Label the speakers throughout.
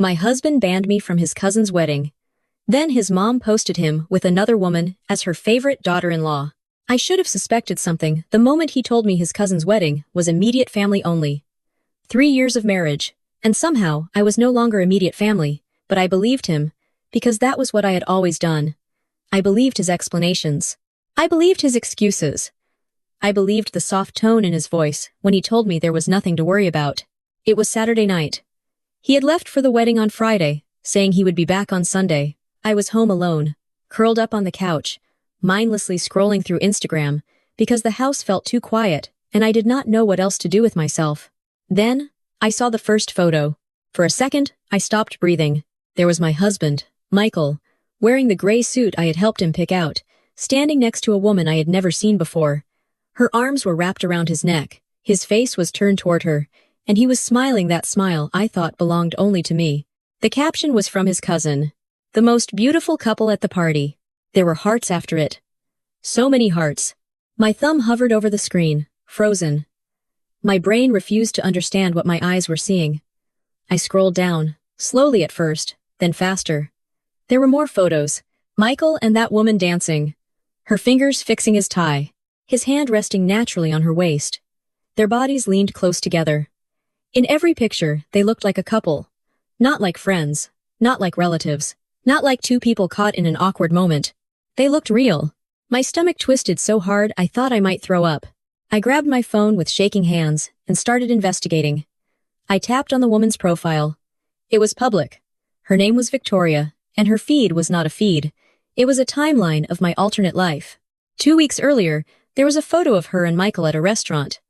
Speaker 1: My husband banned me from his cousin's wedding. Then his mom posted him with another woman as her favorite daughter-in-law. I should have suspected something the moment he told me his cousin's wedding was immediate family only. 3 years of marriage, and somehow I was no longer immediate family, but I believed him, because that was what I had always done. I believed his explanations. I believed his excuses. I believed the soft tone in his voice when he told me there was nothing to worry about. It was Saturday night. He had left for the wedding on Friday, saying he would be back on Sunday. I was home alone, curled up on the couch, mindlessly scrolling through Instagram, because the house felt too quiet, and I did not know what else to do with myself. Then, I saw the first photo. For a second, I stopped breathing. There was my husband, Michael, wearing the gray suit I had helped him pick out, standing next to a woman I had never seen before. Her arms were wrapped around his neck, his face was turned toward her, and he was smiling that smile I thought belonged only to me. The caption was from his cousin. The most beautiful couple at the party. There were hearts after it. So many hearts. My thumb hovered over the screen, frozen. My brain refused to understand what my eyes were seeing. I scrolled down, slowly at first, then faster. There were more photos. Michael and that woman dancing. Her fingers fixing his tie, his hand resting naturally on her waist. Their bodies leaned close together. In every picture, they looked like a couple. Not like friends, not like relatives, not like two people caught in an awkward moment. They looked real. My stomach twisted so hard I thought I might throw up. I grabbed my phone with shaking hands and started investigating. I tapped on the woman's profile. It was public. Her name was Victoria, and her feed was not a feed. It was a timeline of my alternate life. 2 weeks earlier, there was a photo of her and Michael at a restaurant.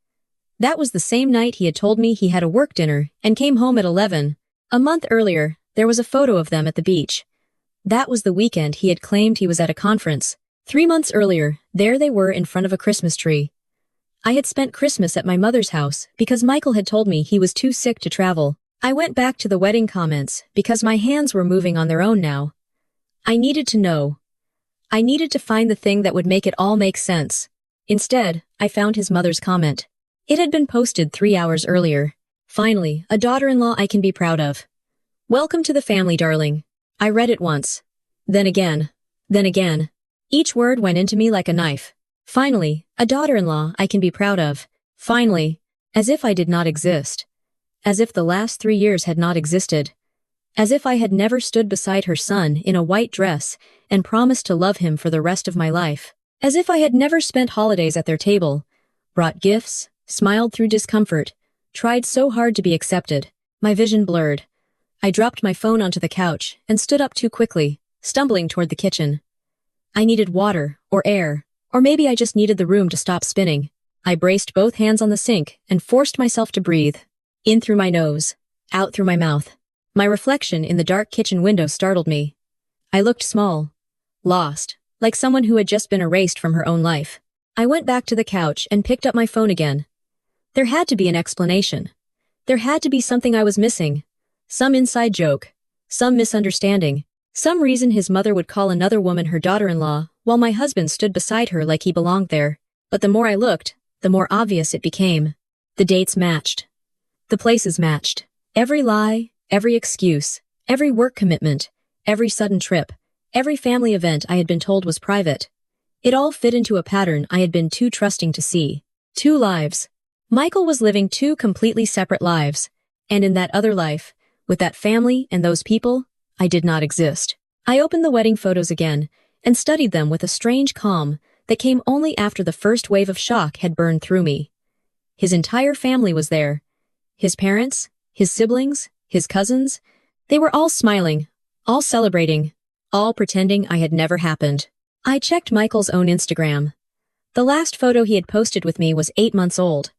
Speaker 1: That was the same night he had told me he had a work dinner and came home at 11. A month earlier, there was a photo of them at the beach. That was the weekend he had claimed he was at a conference. 3 months earlier, there they were in front of a Christmas tree. I had spent Christmas at my mother's house because Michael had told me he was too sick to travel. I went back to the wedding comments because my hands were moving on their own now. I needed to know. I needed to find the thing that would make it all make sense. Instead, I found his mother's comment. It had been posted 3 hours earlier. Finally, a daughter-in-law I can be proud of. Welcome to the family, darling. I read it once. Then again. Then again. Each word went into me like a knife. Finally, a daughter-in-law I can be proud of. Finally. As if I did not exist. As if the last 3 years had not existed. As if I had never stood beside her son in a white dress and promised to love him for the rest of my life. As if I had never spent holidays at their table, brought gifts, smiled through discomfort, tried so hard to be accepted. My vision blurred. I dropped my phone onto the couch and stood up too quickly, stumbling toward the kitchen. I needed water, or air, or maybe I just needed the room to stop spinning. I braced both hands on the sink and forced myself to breathe. In through my nose, out through my mouth. My reflection in the dark kitchen window startled me. I looked small, lost, like someone who had just been erased from her own life. I went back to the couch and picked up my phone again. There had to be an explanation. There had to be something I was missing. Some inside joke. Some misunderstanding. Some reason his mother would call another woman her daughter-in-law, while my husband stood beside her like he belonged there. But the more I looked, the more obvious it became. The dates matched. The places matched. Every lie, every excuse, every work commitment, every sudden trip, every family event I had been told was private. It all fit into a pattern I had been too trusting to see. 2 lives. Michael was living 2 completely separate lives, and in that other life, with that family and those people, I did not exist. I opened the wedding photos again and studied them with a strange calm that came only after the first wave of shock had burned through me. His entire family was there. His parents, his siblings, his cousins, they were all smiling, all celebrating, all pretending I had never happened. I checked Michael's own Instagram. The last photo he had posted with me was 8 months old.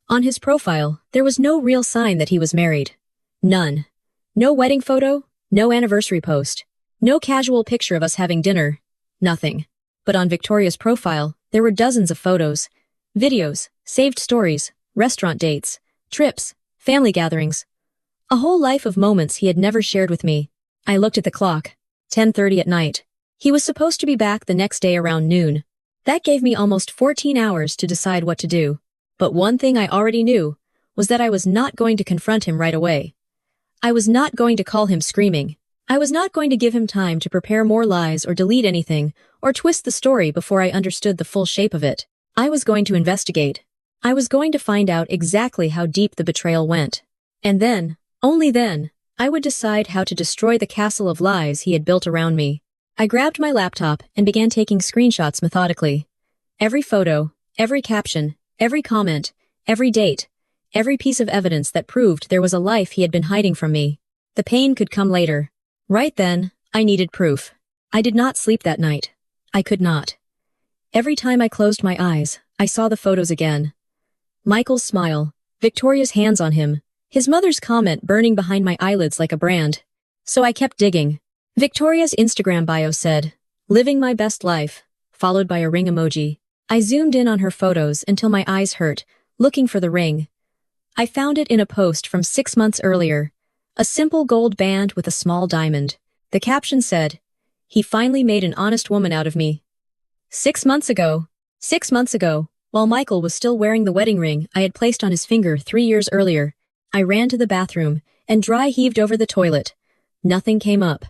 Speaker 1: On his profile, there was no real sign that he was married. None. No wedding photo, no anniversary post, no casual picture of us having dinner. Nothing. But on Victoria's profile, there were dozens of photos, videos, saved stories, restaurant dates, trips, family gatherings. A whole life of moments he had never shared with me. I looked at the clock. 10:30 at night. He was supposed to be back the next day around noon. That gave me almost 14 hours to decide what to do. But one thing I already knew was that I was not going to confront him right away. I was not going to call him screaming. I was not going to give him time to prepare more lies or delete anything, or twist the story before I understood the full shape of it. I was going to investigate. I was going to find out exactly how deep the betrayal went. And then, only then, I would decide how to destroy the castle of lies he had built around me. I grabbed my laptop and began taking screenshots methodically. Every photo, every caption, every comment, every date, every piece of evidence that proved there was a life he had been hiding from me. The pain could come later. Right then, I needed proof. I did not sleep that night. I could not. Every time I closed my eyes, I saw the photos again. Michael's smile, Victoria's hands on him, his mother's comment burning behind my eyelids like a brand. So I kept digging. Victoria's Instagram bio said, "Living my best life," followed by a ring emoji. I zoomed in on her photos until my eyes hurt, looking for the ring. I found it in a post from 6 months earlier. A simple gold band with a small diamond. The caption said, "He finally made an honest woman out of me." 6 months ago. 6 months ago, while Michael was still wearing the wedding ring I had placed on his finger 3 years earlier, I ran to the bathroom and dry heaved over the toilet. Nothing came up.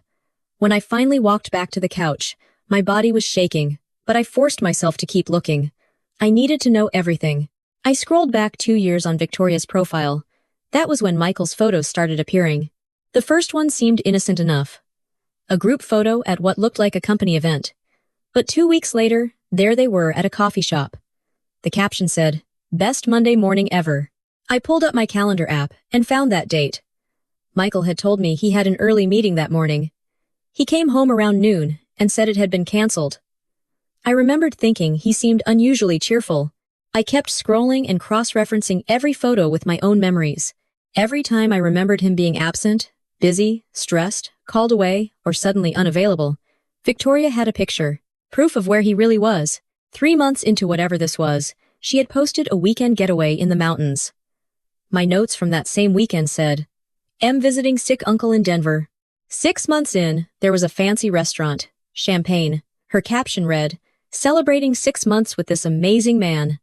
Speaker 1: When I finally walked back to the couch, my body was shaking, but I forced myself to keep looking. I needed to know everything. I scrolled back 2 years on Victoria's profile. That was when Michael's photos started appearing. The first one seemed innocent enough. A group photo at what looked like a company event. But 2 weeks later, there they were at a coffee shop. The caption said, "Best Monday morning ever." I pulled up my calendar app and found that date. Michael had told me he had an early meeting that morning. He came home around noon and said it had been canceled. I remembered thinking he seemed unusually cheerful. I kept scrolling and cross-referencing every photo with my own memories. Every time I remembered him being absent, busy, stressed, called away, or suddenly unavailable, Victoria had a picture, proof of where he really was. 3 months into whatever this was, she had posted a weekend getaway in the mountains. My notes from that same weekend said, "M visiting sick uncle in Denver." 6 months in, there was a fancy restaurant, champagne. Her caption read, "Celebrating 6 months with this amazing man."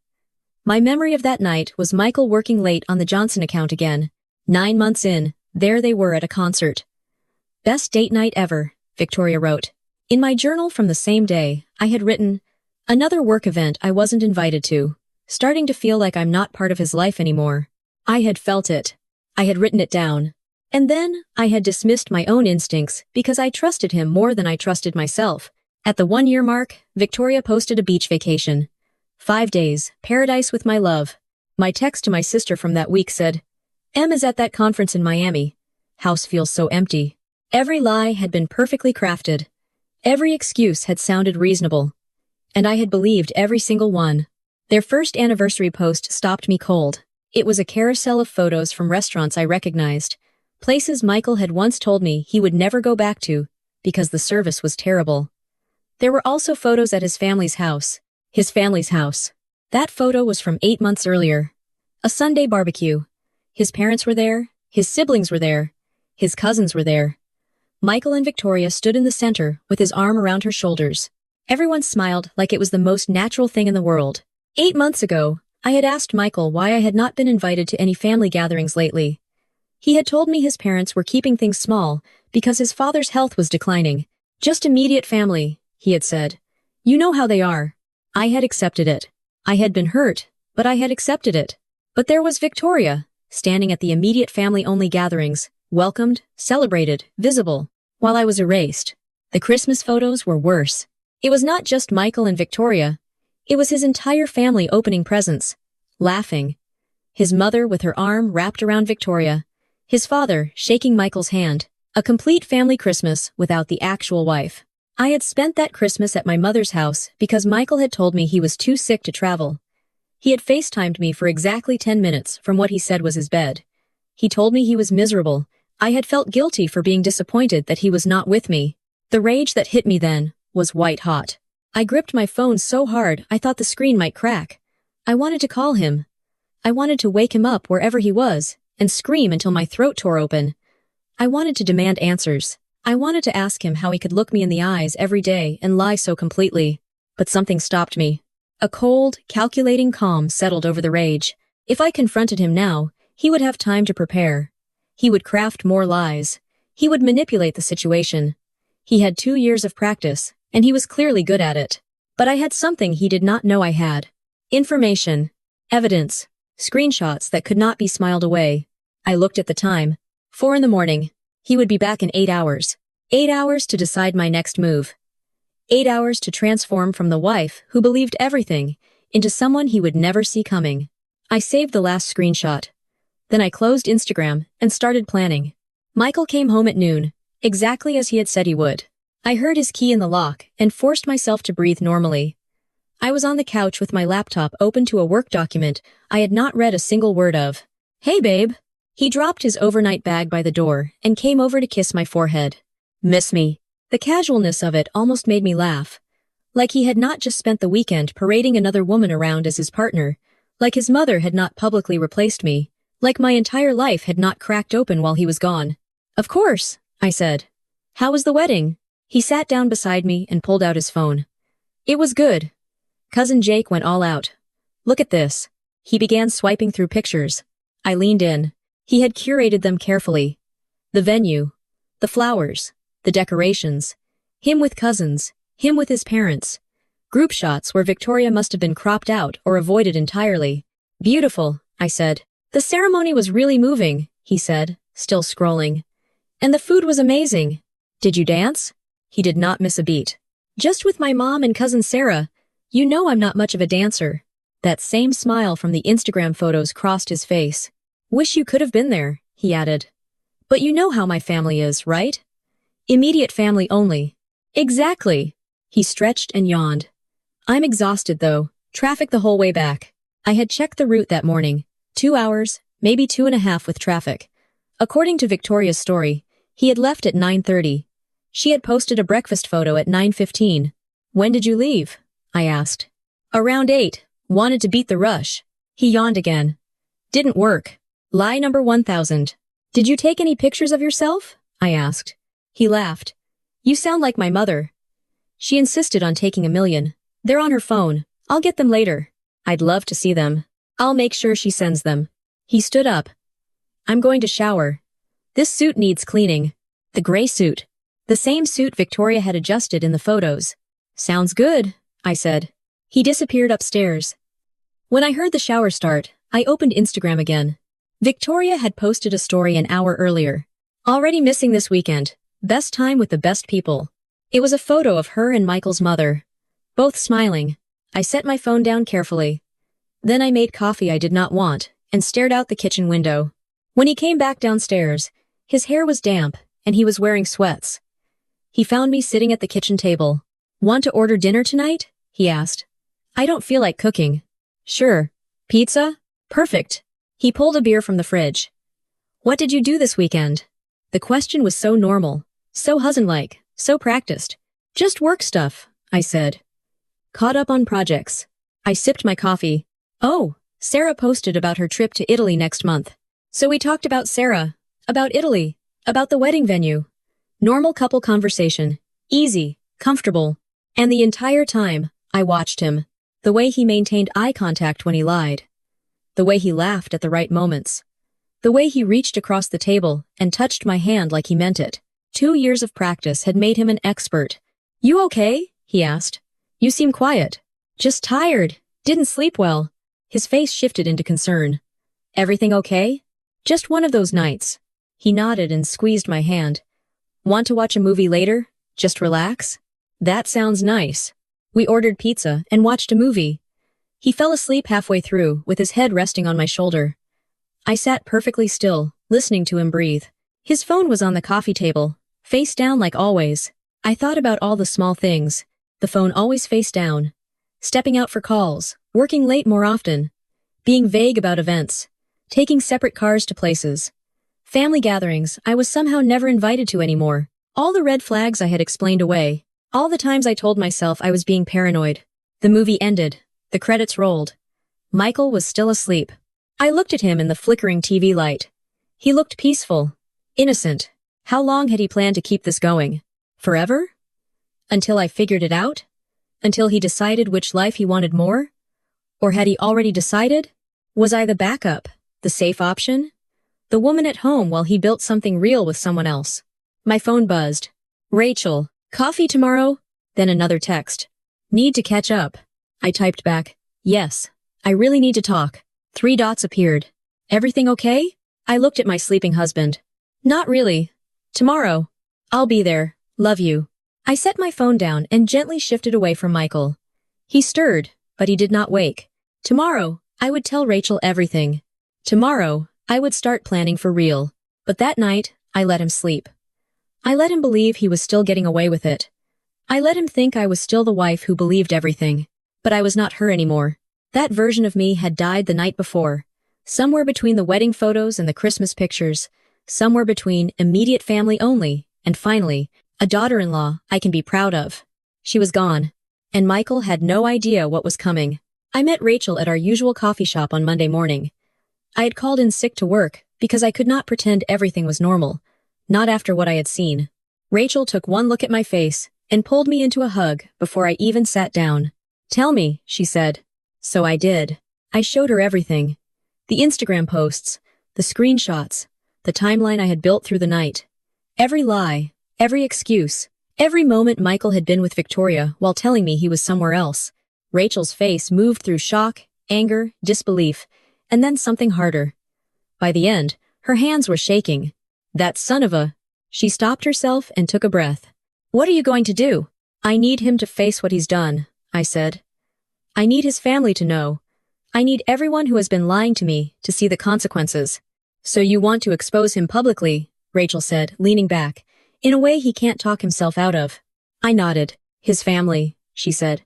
Speaker 1: My memory of that night was Michael working late on the Johnson account again. 9 months in, there they were at a concert. "Best date night ever," Victoria wrote. In my journal from the same day, I had written, "Another work event I wasn't invited to, starting to feel like I'm not part of his life anymore." I had felt it. I had written it down. And then, I had dismissed my own instincts because I trusted him more than I trusted myself. At the 1-year mark, Victoria posted a beach vacation. 5 days, paradise with my love. My text to my sister from that week said, "M is at that conference in Miami. House feels so empty." Every lie had been perfectly crafted. Every excuse had sounded reasonable. And I had believed every single one. Their first anniversary post stopped me cold. It was a carousel of photos from restaurants I recognized. Places Michael had once told me he would never go back to, because the service was terrible. There were also photos at his family's house. His family's house. That photo was from 8 months earlier. A Sunday barbecue. His parents were there, his siblings were there, his cousins were there. Michael and Victoria stood in the center with his arm around her shoulders. Everyone smiled like it was the most natural thing in the world. 8 months ago, I had asked Michael why I had not been invited to any family gatherings lately. He had told me his parents were keeping things small because his father's health was declining. "Just immediate family," he had said. "You know how they are." I had accepted it. I had been hurt, but I had accepted it. But there was Victoria, standing at the immediate family-only gatherings, welcomed, celebrated, visible, while I was erased. The Christmas photos were worse. It was not just Michael and Victoria. It was his entire family opening presents, laughing. His mother with her arm wrapped around Victoria. His father shaking Michael's hand. A complete family Christmas without the actual wife. I had spent that Christmas at my mother's house because Michael had told me he was too sick to travel. He had FaceTimed me for exactly 10 minutes from what he said was his bed. He told me he was miserable. I had felt guilty for being disappointed that he was not with me. The rage that hit me then was white hot. I gripped my phone so hard I thought the screen might crack. I wanted to call him. I wanted to wake him up wherever he was and scream until my throat tore open. I wanted to demand answers. I wanted to ask him how he could look me in the eyes every day and lie so completely. But something stopped me. A cold, calculating calm settled over the rage. If I confronted him now, he would have time to prepare. He would craft more lies. He would manipulate the situation. He had 2 years of practice, and he was clearly good at it. But I had something he did not know I had. Information. Evidence. Screenshots that could not be smiled away. I looked at the time. 4 in the morning. He would be back in 8 hours. 8 hours to decide my next move. 8 hours to transform from the wife who believed everything into someone he would never see coming. I saved the last screenshot. Then I closed Instagram and started planning. Michael came home at noon, exactly as he had said he would. I heard his key in the lock and forced myself to breathe normally. I was on the couch with my laptop open to a work document I had not read a single word of. "Hey, babe." He dropped his overnight bag by the door and came over to kiss my forehead. "Miss me?" The casualness of it almost made me laugh. Like he had not just spent the weekend parading another woman around as his partner. Like his mother had not publicly replaced me. Like my entire life had not cracked open while he was gone. "Of course," I said. "How was the wedding?" He sat down beside me and pulled out his phone. "It was good. Cousin Jake went all out. Look at this." He began swiping through pictures. I leaned in. He had curated them carefully. The venue. The flowers. The decorations. Him with cousins. Him with his parents. Group shots where Victoria must have been cropped out or avoided entirely. "Beautiful," I said. "The ceremony was really moving," he said, still scrolling. "And the food was amazing. Did you dance?" He did not miss a beat. "Just with my mom and cousin Sarah. You know I'm not much of a dancer." That same smile from the Instagram photos crossed his face. "Wish you could have been there," he added. "But you know how my family is, right? Immediate family only." "Exactly." He stretched and yawned. "I'm exhausted though. Traffic the whole way back. I had checked the route that morning. 2 hours, maybe 2.5 with traffic. According to Victoria's story, he had left at 9:30. She had posted a breakfast photo at 9:15. "When did you leave?" I asked. "Around 8. Wanted to beat the rush." He yawned again. "Didn't work. Lie number 1000. "Did you take any pictures of yourself?" I asked. He laughed. "You sound like my mother." She insisted on taking 1,000,000. "They're on her phone. I'll get them later." "I'd love to see them." "I'll make sure she sends them." He stood up. "I'm going to shower. This suit needs cleaning." The gray suit. The same suit Victoria had adjusted in the photos. "Sounds good," I said. He disappeared upstairs. When I heard the shower start, I opened Instagram again. Victoria had posted a story an hour earlier. "Already missing this weekend. Best time with the best people." It was a photo of her and Michael's mother. Both smiling. I set my phone down carefully. Then I made coffee I did not want, and stared out the kitchen window. When he came back downstairs, his hair was damp, and he was wearing sweats. He found me sitting at the kitchen table. "Want to order dinner tonight?" he asked. "I don't feel like cooking." "Sure. Pizza? Perfect." He pulled a beer from the fridge. "What did you do this weekend?" The question was so normal, so husband-like, so practiced. "Just work stuff," I said. "Caught up on projects." I sipped my coffee. "Oh, Sarah posted about her trip to Italy next month. So we talked about Sarah, about Italy, about the wedding venue. Normal couple conversation. Easy, comfortable. And the entire time, I watched him. The way he maintained eye contact when he lied. The way he laughed at the right moments. The way he reached across the table and touched my hand like he meant it. 2 years of practice had made him an expert. "You okay?" he asked. "You seem quiet." "Just tired. Didn't sleep well." His face shifted into concern. "Everything okay?" "Just one of those nights." He nodded and squeezed my hand. "Want to watch a movie later? Just relax?" "That sounds nice." We ordered pizza and watched a movie. He fell asleep halfway through, with his head resting on my shoulder. I sat perfectly still, listening to him breathe. His phone was on the coffee table, face down like always. I thought about all the small things. The phone always face down. Stepping out for calls, working late more often. Being vague about events. Taking separate cars to places. Family gatherings I was somehow never invited to anymore. All the red flags I had explained away. All the times I told myself I was being paranoid. The movie ended. The credits rolled. Michael was still asleep. I looked at him in the flickering TV light. He looked peaceful. Innocent. How long had he planned to keep this going? Forever? Until I figured it out? Until he decided which life he wanted more? Or had he already decided? Was I the backup? The safe option? The woman at home while he built something real with someone else. My phone buzzed. Rachel, coffee tomorrow? Then another text. Need to catch up. I typed back. Yes. I really need to talk. 3 dots appeared. Everything okay? I looked at my sleeping husband. Not really. Tomorrow. I'll be there. Love you. I set my phone down and gently shifted away from Michael. He stirred, but he did not wake. Tomorrow, I would tell Rachel everything. Tomorrow, I would start planning for real. But that night, I let him sleep. I let him believe he was still getting away with it. I let him think I was still the wife who believed everything. But I was not her anymore. That version of me had died the night before. Somewhere between the wedding photos and the Christmas pictures. Somewhere between immediate family only, and finally, a daughter-in-law I can be proud of. She was gone. And Michael had no idea what was coming. I met Rachel at our usual coffee shop on Monday morning. I had called in sick to work because I could not pretend everything was normal. Not after what I had seen. Rachel took one look at my face and pulled me into a hug before I even sat down. Tell me, she said. So I did. I showed her everything. The Instagram posts, the screenshots, the timeline I had built through the night. Every lie, every excuse, every moment Michael had been with Victoria while telling me he was somewhere else. Rachel's face moved through shock, anger, disbelief, and then something harder. By the end, her hands were shaking. That son of a... She stopped herself and took a breath. What are you going to do? I need him to face what he's done, I said. I need his family to know. I need everyone who has been lying to me to see the consequences. So you want to expose him publicly, Rachel said, leaning back, in a way he can't talk himself out of. I nodded. His family, she said.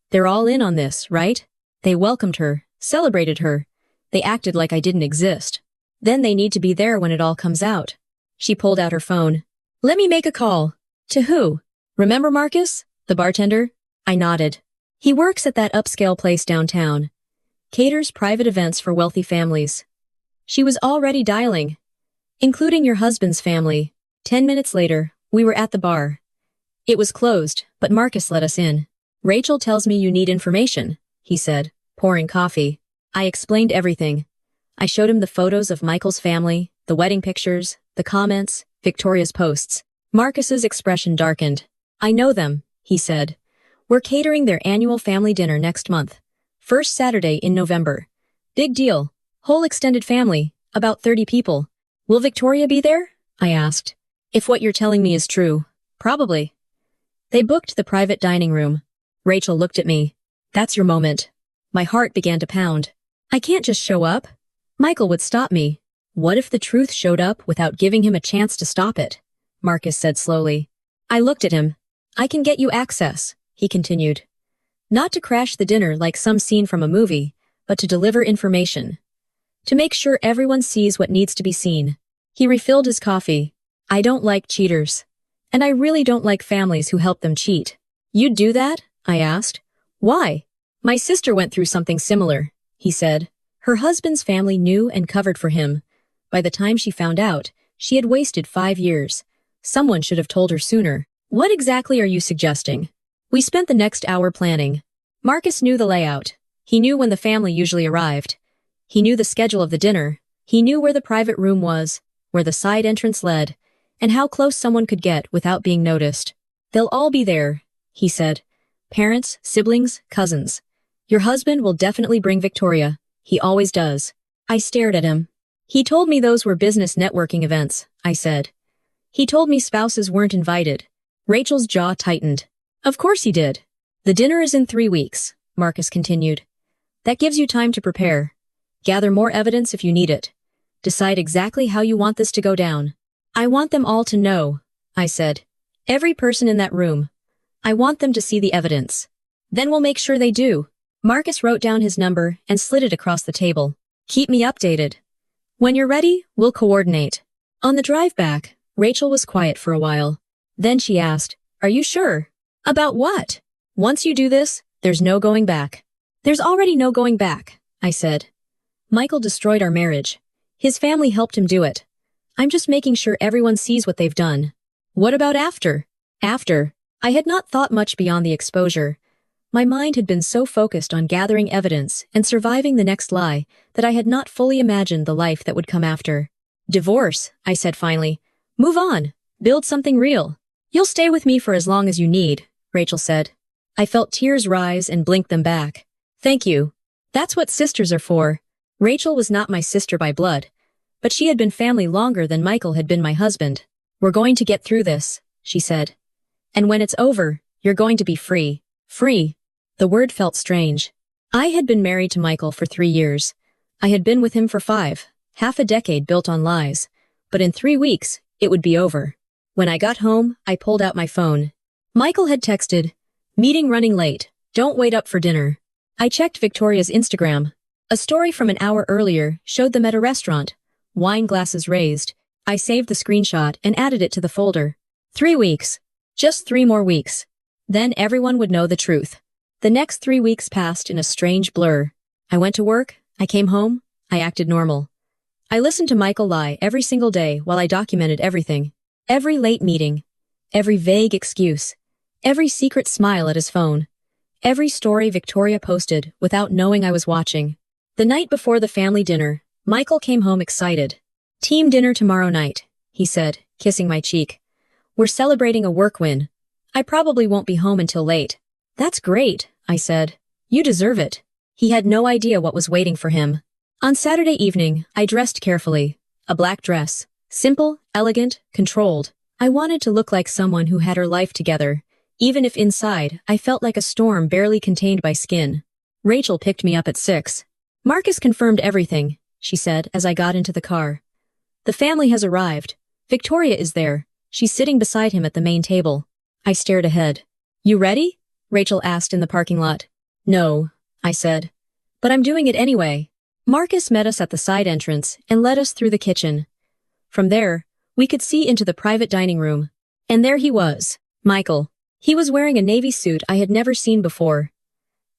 Speaker 1: They're all in on this, right? They welcomed her, celebrated her. They acted like I didn't exist. Then they need to be there when it all comes out. She pulled out her phone. Let me make a call. To who? Remember Marcus? The bartender? I nodded. He works at that upscale place downtown. Caters private events for wealthy families. She was already dialing. Including your husband's family. 10 minutes later, we were at the bar. It was closed, but Marcus let us in. Rachel tells me you need information, he said, pouring coffee. I explained everything. I showed him the photos of Michael's family, the wedding pictures, the comments, Victoria's posts. Marcus's expression darkened. I know them, he said. We're catering their annual family dinner next month. First Saturday in November. Big deal. Whole extended family, about 30 people. Will Victoria be there? I asked. If what you're telling me is true. Probably. They booked the private dining room. Rachel looked at me. That's your moment. My heart began to pound. I can't just show up. Michael would stop me. What if the truth showed up without giving him a chance to stop it? Marcus said slowly. I looked at him. I can get you access, he continued. Not to crash the dinner like some scene from a movie, but to deliver information. To make sure everyone sees what needs to be seen. He refilled his coffee. I don't like cheaters. And I really don't like families who help them cheat. You'd do that? I asked. Why? My sister went through something similar, he said. Her husband's family knew and covered for him. By the time she found out, she had wasted 5 years. Someone should have told her sooner. What exactly are you suggesting? We spent the next hour planning. Marcus knew the layout. He knew when the family usually arrived. He knew the schedule of the dinner. He knew where the private room was, where the side entrance led, and how close someone could get without being noticed. They'll all be there, he said. Parents, siblings, cousins. Your husband will definitely bring Victoria. He always does. I stared at him. He told me those were business networking events, I said. He told me spouses weren't invited. Rachel's jaw tightened. Of course he did. The dinner is in 3 weeks, Marcus continued. That gives you time to prepare. Gather more evidence if you need it. Decide exactly how you want this to go down. I want them all to know, I said. Every person in that room. I want them to see the evidence. Then we'll make sure they do. Marcus wrote down his number and slid it across the table. Keep me updated. When you're ready, we'll coordinate. On the drive back, Rachel was quiet for a while. Then she asked, Are you sure? About what? Once you do this, there's no going back. There's already no going back, I said. Michael destroyed our marriage. His family helped him do it. I'm just making sure everyone sees what they've done. What about after? After. I had not thought much beyond the exposure. My mind had been so focused on gathering evidence and surviving the next lie that I had not fully imagined the life that would come after. Divorce, I said finally. Move on. Build something real. You'll stay with me for as long as you need, Rachel said. I felt tears rise and blinked them back. Thank you. That's what sisters are for. Rachel was not my sister by blood, but she had been family longer than Michael had been my husband. We're going to get through this, she said. And when it's over, you're going to be free. Free. The word felt strange. I had been married to Michael for 3 years. I had been with him for 5, half a decade built on lies. But in 3 weeks, it would be over. When I got home, I pulled out my phone. Michael had texted, "Meeting running late. Don't wait up for dinner." I checked Victoria's Instagram. A story from an hour earlier showed them at a restaurant, wine glasses raised. I saved the screenshot and added it to the folder. 3 weeks. Just 3 more weeks. Then everyone would know the truth. The next 3 weeks passed in a strange blur. I went to work, I came home, I acted normal. I listened to Michael lie every single day while I documented everything. Every late meeting. Every vague excuse. Every secret smile at his phone. Every story Victoria posted without knowing I was watching. The night before the family dinner, Michael came home excited. "Team dinner tomorrow night," he said, kissing my cheek. "We're celebrating a work win. I probably won't be home until late." "That's great," I said. "You deserve it." He had no idea what was waiting for him. On Saturday evening, I dressed carefully. A black dress. Simple, elegant, controlled. I wanted to look like someone who had her life together, even if inside I felt like a storm barely contained by skin. Rachel picked me up at 6. "Marcus confirmed everything," she said as I got into the car. "The family has arrived. Victoria is there. She's sitting beside him at the main table." I stared ahead. "You ready?" Rachel asked in the parking lot. "No," I said. "But I'm doing it anyway." Marcus met us at the side entrance and led us through the kitchen. From there, we could see into the private dining room. And there he was, Michael. He was wearing a navy suit I had never seen before.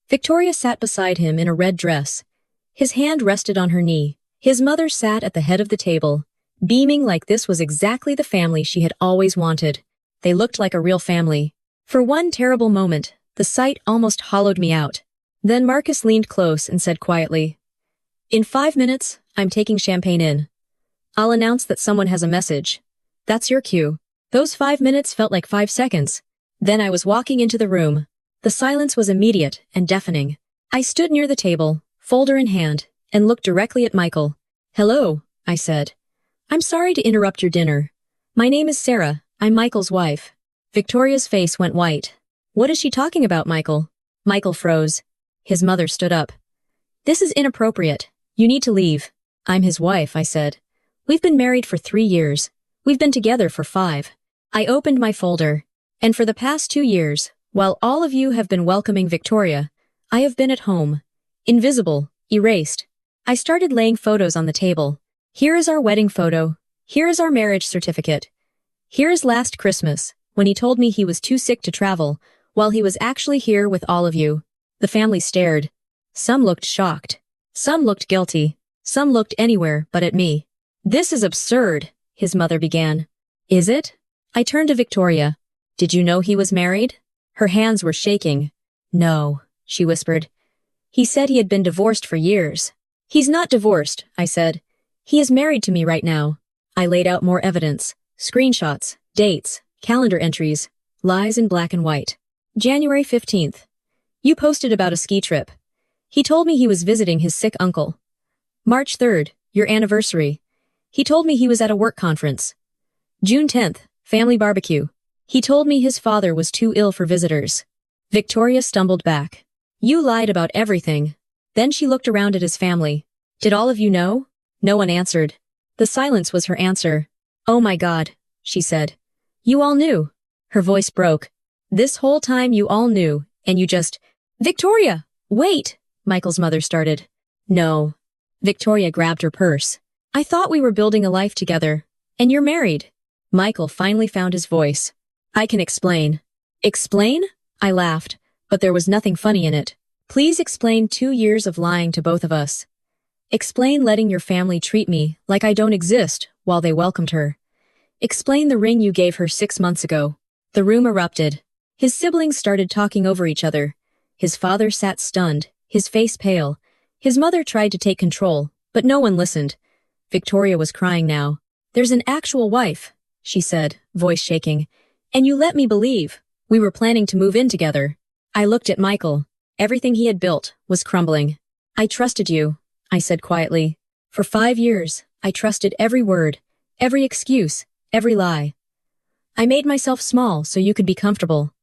Speaker 1: Victoria sat beside him in a red dress. His hand rested on her knee. His mother sat at the head of the table, beaming like this was exactly the family she had always wanted. They looked like a real family. For one terrible moment, the sight almost hollowed me out. Then Marcus leaned close and said quietly, "In 5 minutes, I'm taking champagne in. I'll announce that someone has a message. That's your cue." Those 5 minutes felt like 5 seconds. Then I was walking into the room. The silence was immediate and deafening. I stood near the table, folder in hand, and looked directly at Michael. "Hello," I said. "I'm sorry to interrupt your dinner. My name is Sarah. I'm Michael's wife." Victoria's face went white. "What is she talking about, Michael?" Michael froze. His mother stood up. "This is inappropriate. You need to leave." "I'm his wife," I said. "We've been married for 3 years. We've been together for 5. I opened my folder. "And for the past 2 years, while all of you have been welcoming Victoria, I have been at home. Invisible, erased." I started laying photos on the table. "Here is our wedding photo. Here is our marriage certificate. Here is last Christmas, when he told me he was too sick to travel, while he was actually here with all of you." The family stared. Some looked shocked. Some looked guilty. Some looked anywhere but at me. "This is absurd," his mother began. "Is it?" I turned to Victoria. "Did you know he was married?" Her hands were shaking. "No," she whispered. "He said he had been divorced for years." "He's not divorced," I said. "He is married to me right now." I laid out more evidence. Screenshots, dates, calendar entries, lies in black and white. January 15th. You posted about a ski trip. He told me he was visiting his sick uncle. March 3rd, your anniversary. He told me he was at a work conference. June 10th, family barbecue. He told me his father was too ill for visitors. Victoria stumbled back. "You lied about everything." Then she looked around at his family. "Did all of you know?" No one answered. The silence was her answer. "Oh my God," she said. "You all knew." Her voice broke. "This whole time you all knew, and you just—" "Victoria, wait!" Michael's mother started. "No." Victoria grabbed her purse. "I thought we were building a life together. And you're married." Michael finally found his voice. "I can explain." "Explain?" I laughed, but there was nothing funny in it. "Please explain 2 years of lying to both of us. Explain letting your family treat me like I don't exist while they welcomed her. Explain the ring you gave her 6 months ago." The room erupted. His siblings started talking over each other. His father sat stunned, his face pale. His mother tried to take control, but no one listened. Victoria was crying now. There's an actual wife, she said, voice shaking. And you let me believe. We were planning to move in together. I looked at Michael. Everything he had built was crumbling. I trusted you, I said quietly. For 5 years, I trusted every word, every excuse, every lie. I made myself small so you could be comfortable.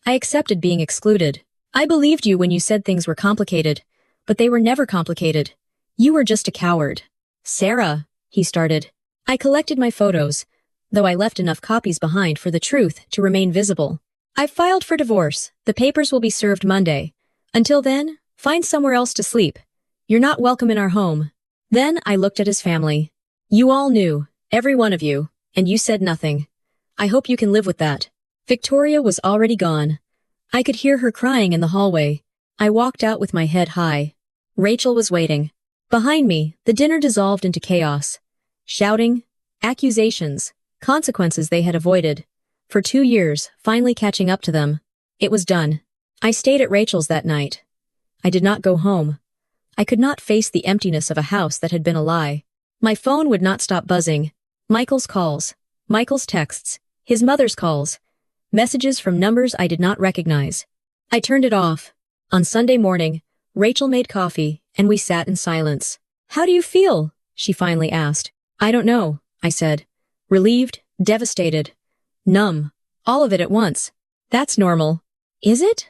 Speaker 1: I accepted being excluded. I believed you when you said things were complicated, but they were never complicated. You were just a coward. Sarah, he started. I collected my photos, though I left enough copies behind for the truth to remain visible. I've filed for divorce. The papers will be served Monday. Until then, find somewhere else to sleep. You're not welcome in our home. Then I looked at his family. You all knew, every one of you, and you said nothing. I hope you can live with that. Victoria was already gone. I could hear her crying in the hallway. I walked out with my head high. Rachel was waiting. Behind me, the dinner dissolved into chaos. Shouting, accusations, consequences they had avoided. For 2 years, finally catching up to them. It was done. I stayed at Rachel's that night. I did not go home. I could not face the emptiness of a house that had been a lie. My phone would not stop buzzing. Michael's calls, Michael's texts, his mother's calls, messages from numbers I did not recognize. I turned it off. On Sunday morning, Rachel made coffee, and we sat in silence. How do you feel? She finally asked. I don't know, I said. Relieved, devastated, numb, all of it at once. That's normal. Is it?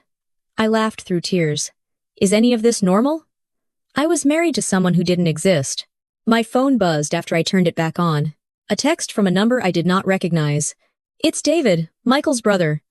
Speaker 1: I laughed through tears. Is any of this normal? I was married to someone who didn't exist. My phone buzzed after I turned it back on. A text from a number I did not recognize. It's David, Michael's brother.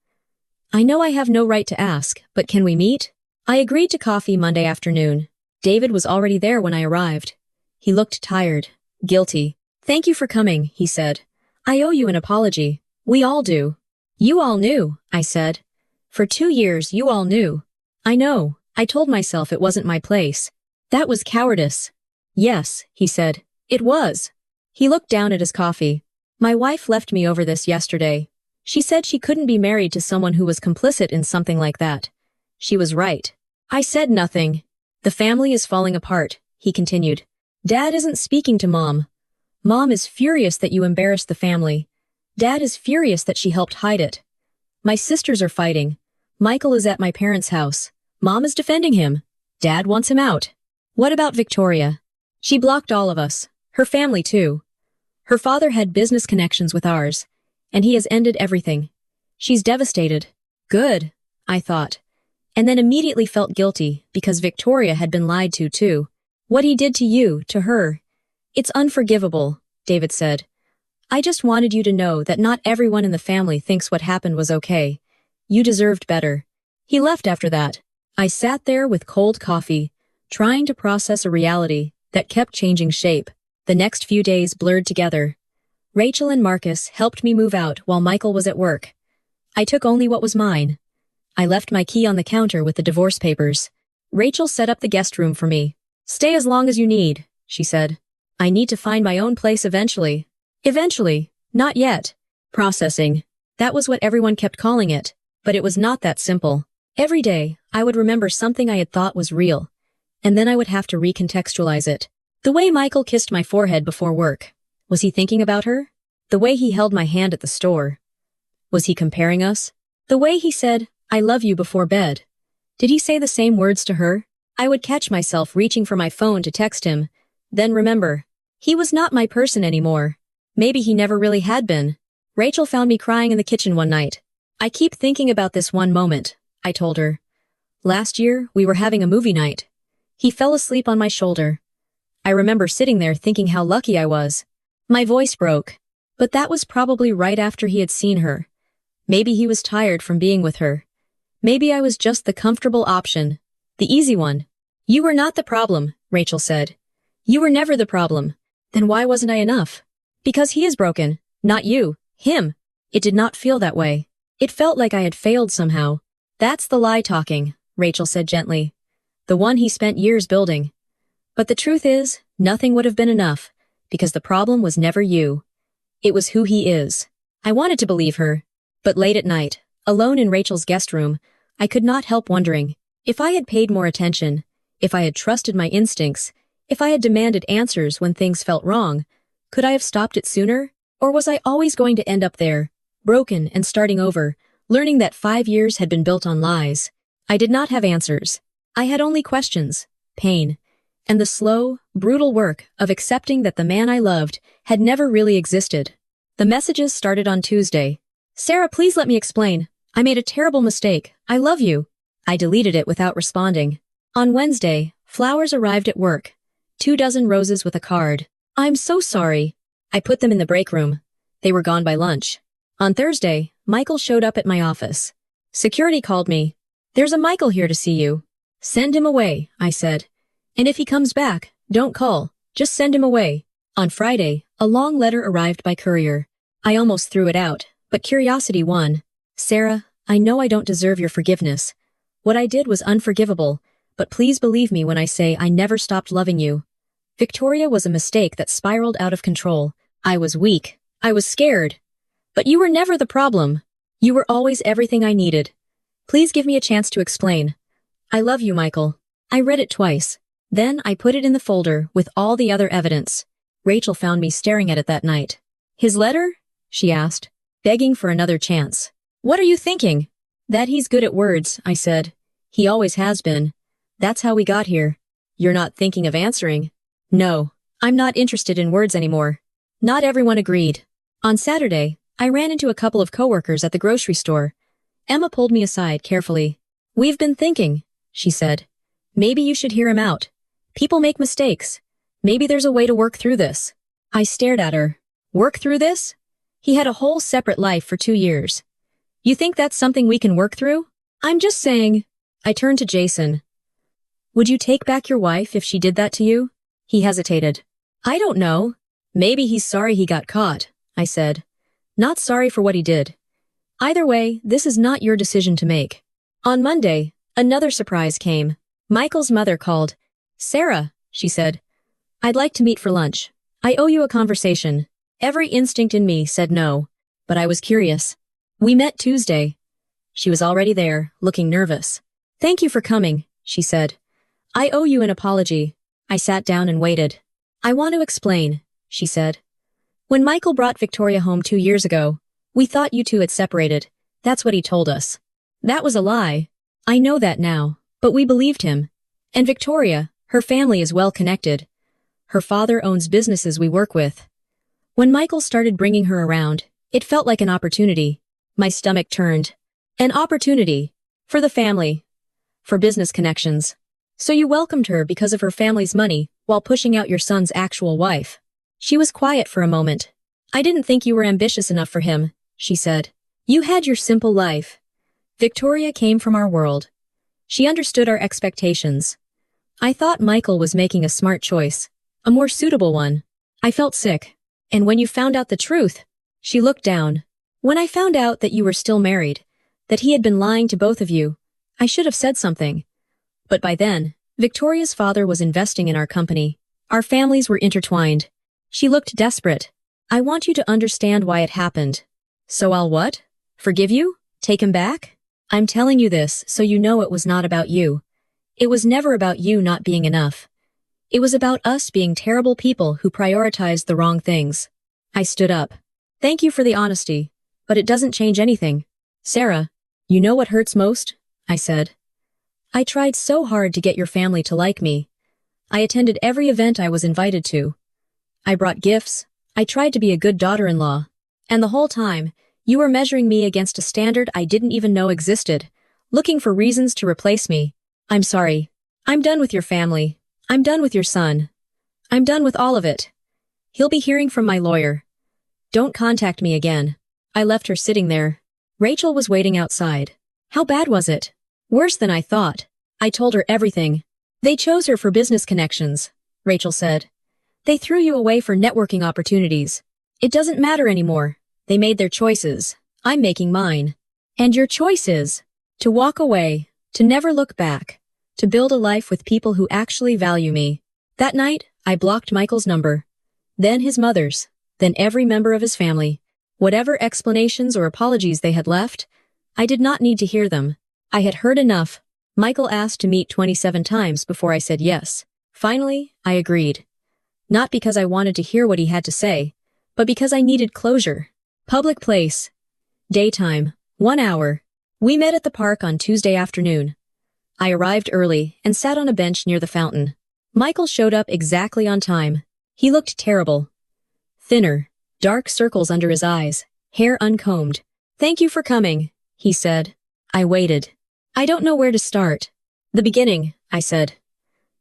Speaker 1: I know I have no right to ask, but can we meet? I agreed to coffee Monday afternoon. David was already there when I arrived. He looked tired, guilty. Thank you for coming, he said. I owe you an apology. We all do. You all knew, I said. For 2 years you all knew. I know. I told myself it wasn't my place. That was cowardice. Yes, he said. It was. He looked down at his coffee. My wife left me over this yesterday. She said she couldn't be married to someone who was complicit in something like that. She was right. I said nothing. The family is falling apart, he continued. Dad isn't speaking to Mom. Mom is furious that you embarrassed the family. Dad is furious that she helped hide it. My sisters are fighting. Michael is at my parents' house. Mom is defending him. Dad wants him out. What about Victoria? She blocked all of us. Her family, too. Her father had business connections with ours, and he has ended everything. She's devastated. Good, I thought. And then immediately felt guilty because Victoria had been lied to, too. What he did to you, to her. It's unforgivable, David said. I just wanted you to know that not everyone in the family thinks what happened was okay. You deserved better. He left after that. I sat there with cold coffee, trying to process a reality that kept changing shape. The next few days blurred together. Rachel and Marcus helped me move out while Michael was at work. I took only what was mine. I left my key on the counter with the divorce papers. Rachel set up the guest room for me. Stay as long as you need, she said. I need to find my own place eventually. Eventually, not yet. Processing. That was what everyone kept calling it, but it was not that simple. Every day, I would remember something I had thought was real, and then I would have to recontextualize it. The way Michael kissed my forehead before work. Was he thinking about her? The way he held my hand at the store. Was he comparing us? The way he said, I love you before bed. Did he say the same words to her? I would catch myself reaching for my phone to text him, then remember. He was not my person anymore. Maybe he never really had been. Rachel found me crying in the kitchen one night. I keep thinking about this one moment, I told her. Last year, we were having a movie night. He fell asleep on my shoulder. I remember sitting there thinking how lucky I was. My voice broke. But that was probably right after he had seen her. Maybe he was tired from being with her. Maybe I was just the comfortable option. The easy one. You were not the problem, Rachel said. You were never the problem. Then why wasn't I enough? Because he is broken, not you, him. It did not feel that way. It felt like I had failed somehow. That's the lie talking, Rachel said gently. The one he spent years building. But the truth is, nothing would have been enough, because the problem was never you. It was who he is. I wanted to believe her. But late at night, alone in Rachel's guest room, I could not help wondering, if I had paid more attention, if I had trusted my instincts, if I had demanded answers when things felt wrong, Could I have stopped it sooner? Or was I always going to end up there, broken and starting over, learning that 5 years had been built on lies? I did not have answers. I had only questions, pain, and the slow, brutal work of accepting that the man I loved had never really existed. The messages started on Tuesday. "Sarah, please let me explain. I made a terrible mistake. I love you." I deleted it without responding. On Wednesday, flowers arrived at work. 2 dozen roses with a card. "I'm so sorry." I put them in the break room. They were gone by lunch. On Thursday, Michael showed up at my office. Security called me. "There's a Michael here to see you." "Send him away," I said. "And if he comes back, don't call. Just send him away." On Friday, a long letter arrived by courier. I almost threw it out, but curiosity won. "Sarah, I know I don't deserve your forgiveness. What I did was unforgivable, but please believe me when I say I never stopped loving you. Victoria was a mistake that spiraled out of control. I was weak. I was scared. But you were never the problem. You were always everything I needed. Please give me a chance to explain. I love you, Michael." I read it twice. Then I put it in the folder with all the other evidence. Rachel found me staring at it that night. "His letter?" she asked, begging for another chance. "What are you thinking?" "That he's good at words," I said. "He always has been. That's how we got here." "You're not thinking of answering?" "No, I'm not interested in words anymore." Not everyone agreed. On Saturday, I ran into a couple of coworkers at the grocery store. Emma pulled me aside carefully. "We've been thinking," she said. "Maybe you should hear him out. People make mistakes. Maybe there's a way to work through this." I stared at her. "Work through this?" He had a whole separate life for 2 years. "You think that's something we can work through?" "I'm just saying." I turned to Jason. "Would you take back your wife if she did that to you?" He hesitated. "I don't know. Maybe he's sorry he got caught," I said. "Not sorry for what he did. Either way, this is not your decision to make." On Monday, another surprise came. Michael's mother called. "Sarah," she said, "I'd like to meet for lunch. I owe you a conversation." Every instinct in me said no, but I was curious. We met Tuesday. She was already there, looking nervous. "Thank you for coming," she said. "I owe you an apology." I sat down and waited. "I want to explain," she said. "When Michael brought Victoria home 2 years ago, we thought you two had separated. That's what he told us. That was a lie. I know that now, but we believed him. And Victoria, her family is well connected. Her father owns businesses we work with. When Michael started bringing her around, it felt like an opportunity." My stomach turned. "An opportunity. For the family. For business connections. So you welcomed her because of her family's money while pushing out your son's actual wife." She was quiet for a moment. "I didn't think you were ambitious enough for him," she said. "You had your simple life. Victoria came from our world. She understood our expectations. I thought Michael was making a smart choice, a more suitable one. I felt sick. And when you found out the truth," she looked down. "When I found out that you were still married, that he had been lying to both of you, I should have said something. But by then, Victoria's father was investing in our company. Our families were intertwined." She looked desperate. "I want you to understand why it happened." "So I'll what? Forgive you? Take him back?" "I'm telling you this so you know it was not about you. It was never about you not being enough. It was about us being terrible people who prioritized the wrong things." I stood up. "Thank you for the honesty, but it doesn't change anything." "Sarah, you know what hurts most?" I said. "I tried so hard to get your family to like me. I attended every event I was invited to. I brought gifts. I tried to be a good daughter-in-law. And the whole time, you were measuring me against a standard I didn't even know existed, looking for reasons to replace me. I'm sorry. I'm done with your family. I'm done with your son. I'm done with all of it. He'll be hearing from my lawyer. Don't contact me again." I left her sitting there. Rachel was waiting outside. "How bad was it?" "Worse than I thought." I told her everything. "They chose her for business connections," Rachel said. "They threw you away for networking opportunities. It doesn't matter anymore. They made their choices. I'm making mine. And your choice is to walk away, to never look back, to build a life with people who actually value me." That night, I blocked Michael's number. Then his mother's. Then every member of his family. Whatever explanations or apologies they had left, I did not need to hear them. I had heard enough. Michael asked to meet 27 times before I said yes. Finally, I agreed. Not because I wanted to hear what he had to say, but because I needed closure. Public place. Daytime. 1 hour. We met at the park on Tuesday afternoon. I arrived early and sat on a bench near the fountain. Michael showed up exactly on time. He looked terrible. Thinner, dark circles under his eyes, hair uncombed. "Thank you for coming," he said. I waited. "I don't know where to start." "The beginning," I said.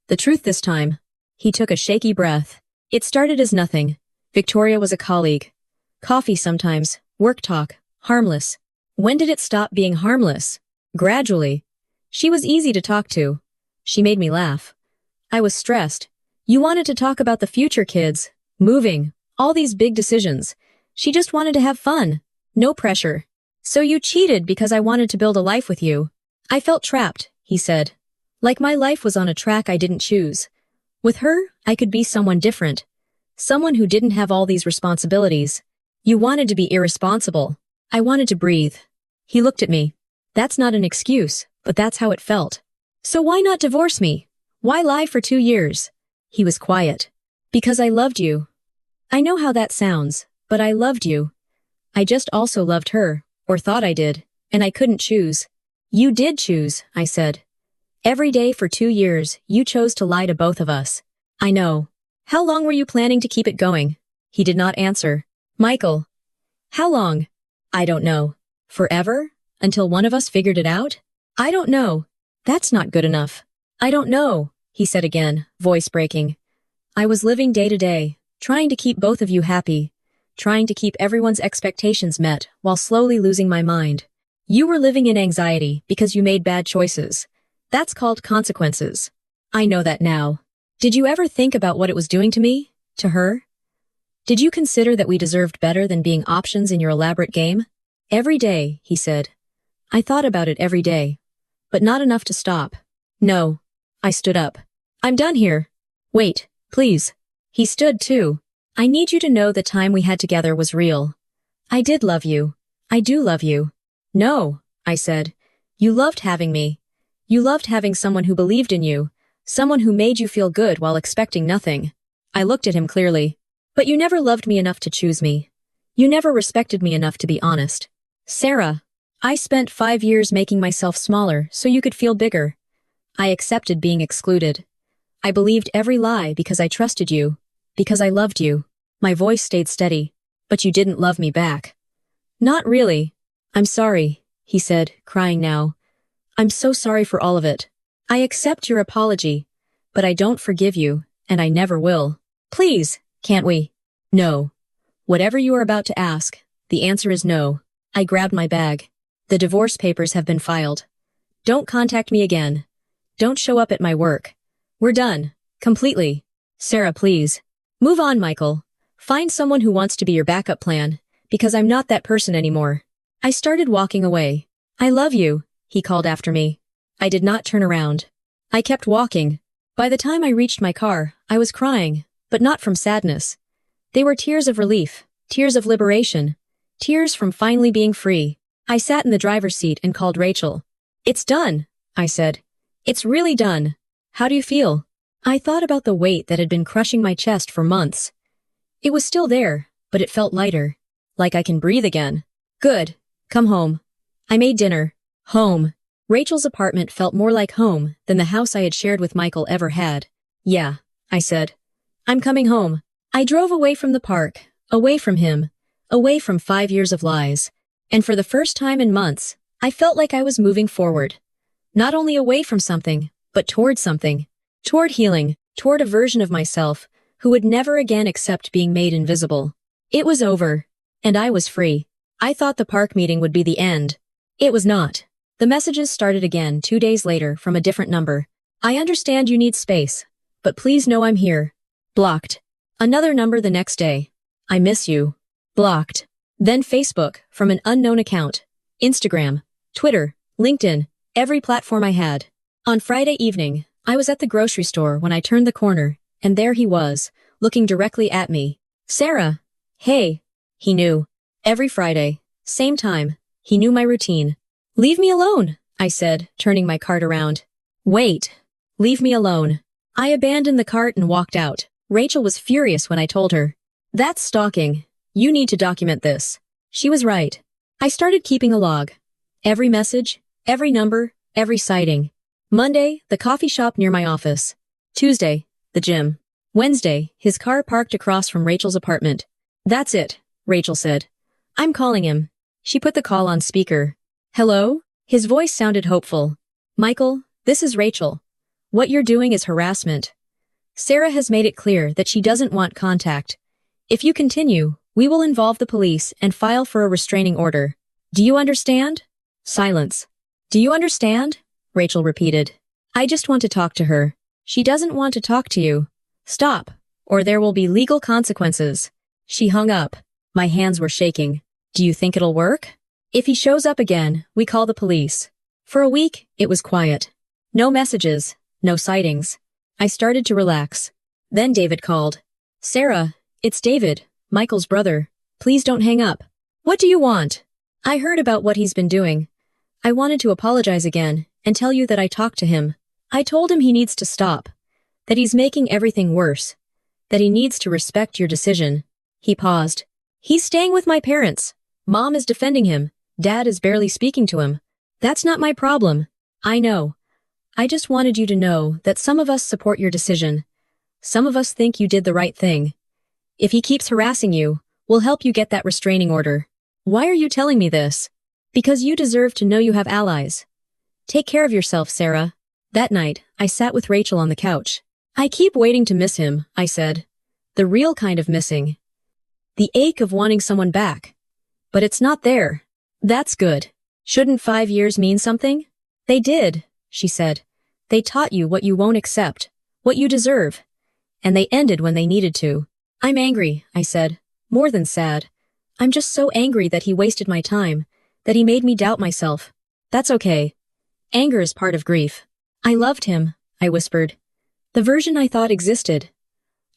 Speaker 1: "The truth this time." He took a shaky breath. "It started as nothing. Victoria was a colleague. Coffee sometimes, work talk, harmless. When did it stop being harmless? Gradually. She was easy to talk to. She made me laugh. I was stressed. You wanted to talk about the future, kids, moving, all these big decisions. She just wanted to have fun. No pressure. So you cheated because I wanted to build a life with you." "I felt trapped," he said. "Like my life was on a track I didn't choose. With her, I could be someone different. Someone who didn't have all these responsibilities. You wanted to be irresponsible. I wanted to breathe." He looked at me. "That's not an excuse, but that's how it felt. So why not divorce me? Why lie for 2 years?" He was quiet. "Because I loved you. I know how that sounds, but I loved you. I just also loved her, or thought I did, and I couldn't choose." "You did choose," I said. "Every day for 2 years, you chose to lie to both of us." "I know. How long were you planning to keep it going?" He did not answer. "Michael." "How long?" "I don't know. Forever? Until one of us figured it out?" "I don't know. That's not good enough." "I don't know," he said again, voice breaking. "I was living day to day, trying to keep both of you happy, trying to keep everyone's expectations met while slowly losing my mind. You were living in anxiety because you made bad choices. That's called consequences. I know that now. Did you ever think about what it was doing to me? To her? Did you consider that we deserved better than being options in your elaborate game?" "Every day," he said. "I thought about it every day. But not enough to stop." "No." I stood up. "I'm done here." "Wait, please." He stood too. "I need you to know the time we had together was real. I did love you. I do love you." "No," I said. "You loved having me. You loved having someone who believed in you, someone who made you feel good while expecting nothing." I looked at him clearly. "But you never loved me enough to choose me. You never respected me enough to be honest. Sarah, I spent 5 years making myself smaller so you could feel bigger. I accepted being excluded. I believed every lie because I trusted you, because I loved you." My voice stayed steady. "But you didn't love me back." "Not really." "I'm sorry," he said, crying now. "I'm so sorry for all of it. I accept your apology, but I don't forgive you, and I never will. Please, can't we?" "No. Whatever you are about to ask, the answer is no." I grabbed my bag. "The divorce papers have been filed. Don't contact me again. Don't show up at my work. We're done. Completely. Sarah, please. Move on, Michael. Find someone who wants to be your backup plan, because I'm not that person anymore." I started walking away. "I love you," he called after me. I did not turn around. I kept walking. By the time I reached my car, I was crying, but not from sadness. They were tears of relief, tears of liberation, tears from finally being free. I sat in the driver's seat and called Rachel. "It's done," I said. "It's really done. How do you feel?" I thought about the weight that had been crushing my chest for months. It was still there, but it felt lighter. Like I can breathe again. "Good. Come home." I made dinner. Home. Rachel's apartment felt more like home than the house I had shared with Michael ever had. "Yeah," I said. "I'm coming home." I drove away from the park, away from him, away from 5 years of lies. And for the first time in months, I felt like I was moving forward. Not only away from something, but toward something. Toward healing, toward a version of myself who would never again accept being made invisible. It was over, and I was free. I thought the park meeting would be the end. It was not. The messages started again 2 days later from a different number. "I understand you need space, but please know I'm here." Blocked. Another number the next day. "I miss you." Blocked. Then Facebook, from an unknown account. Instagram, Twitter, LinkedIn, every platform I had. On Friday evening, I was at the grocery store when I turned the corner, and there he was, looking directly at me. "Sarah." "Hey." He knew. Every Friday, same time, he knew my routine. "Leave me alone," I said, turning my cart around. "Wait. Leave me alone." I abandoned the cart and walked out. Rachel was furious when I told her. That's stalking. You need to document this. She was right. I started keeping a log. Every message, every number, every sighting. Monday, the coffee shop near my office. Tuesday, the gym. Wednesday, his car parked across from Rachel's apartment. That's it, Rachel said. I'm calling him. She put the call on speaker. Hello? His voice sounded hopeful. Michael, this is Rachel. What you're doing is harassment. Sarah has made it clear that she doesn't want contact. If you continue, we will involve the police and file for a restraining order. Do you understand? Silence. Do you understand? Rachel repeated. I just want to talk to her. She doesn't want to talk to you. Stop, or there will be legal consequences. She hung up. My hands were shaking. Do you think it'll work? If he shows up again, we call the police. For a week, it was quiet. No messages, no sightings. I started to relax. Then David called. Sarah, it's David, Michael's brother. Please don't hang up. What do you want? I heard about what he's been doing. I wanted to apologize again and tell you that I talked to him. I told him he needs to stop. That he's making everything worse. That he needs to respect your decision. He paused. He's staying with my parents. Mom is defending him. Dad is barely speaking to him. That's not my problem. I know. I just wanted you to know that some of us support your decision. Some of us think you did the right thing. If he keeps harassing you, we'll help you get that restraining order. Why are you telling me this? Because you deserve to know you have allies. Take care of yourself, Sarah. That night, I sat with Rachel on the couch. I keep waiting to miss him, I said. The real kind of missing. The ache of wanting someone back. But it's not there. That's good. Shouldn't 5 years mean something? They did, she said. They taught you what you won't accept, what you deserve. And they ended when they needed to. I'm angry, I said. More than sad. I'm just so angry that he wasted my time, that he made me doubt myself. That's okay. Anger is part of grief. I loved him, I whispered. The version I thought existed.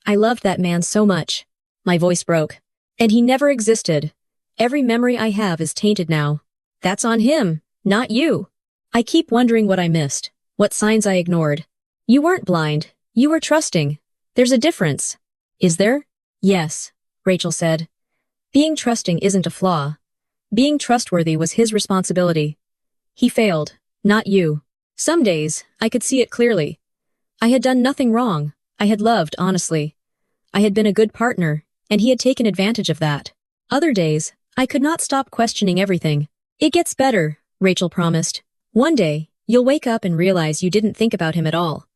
Speaker 1: I loved that man so much. My voice broke. And he never existed. Every memory I have is tainted now. That's on him, not you. I keep wondering what I missed, what signs I ignored. You weren't blind. You were trusting. There's a difference. Is there? Yes, Rachel said. Being trusting isn't a flaw. Being trustworthy was his responsibility. He failed, not you. Some days, I could see it clearly. I had done nothing wrong. I had loved honestly. I had been a good partner, and he had taken advantage of that. Other days, I could not stop questioning everything. It gets better, Rachel promised. One day, you'll wake up and realize you didn't think about him at all.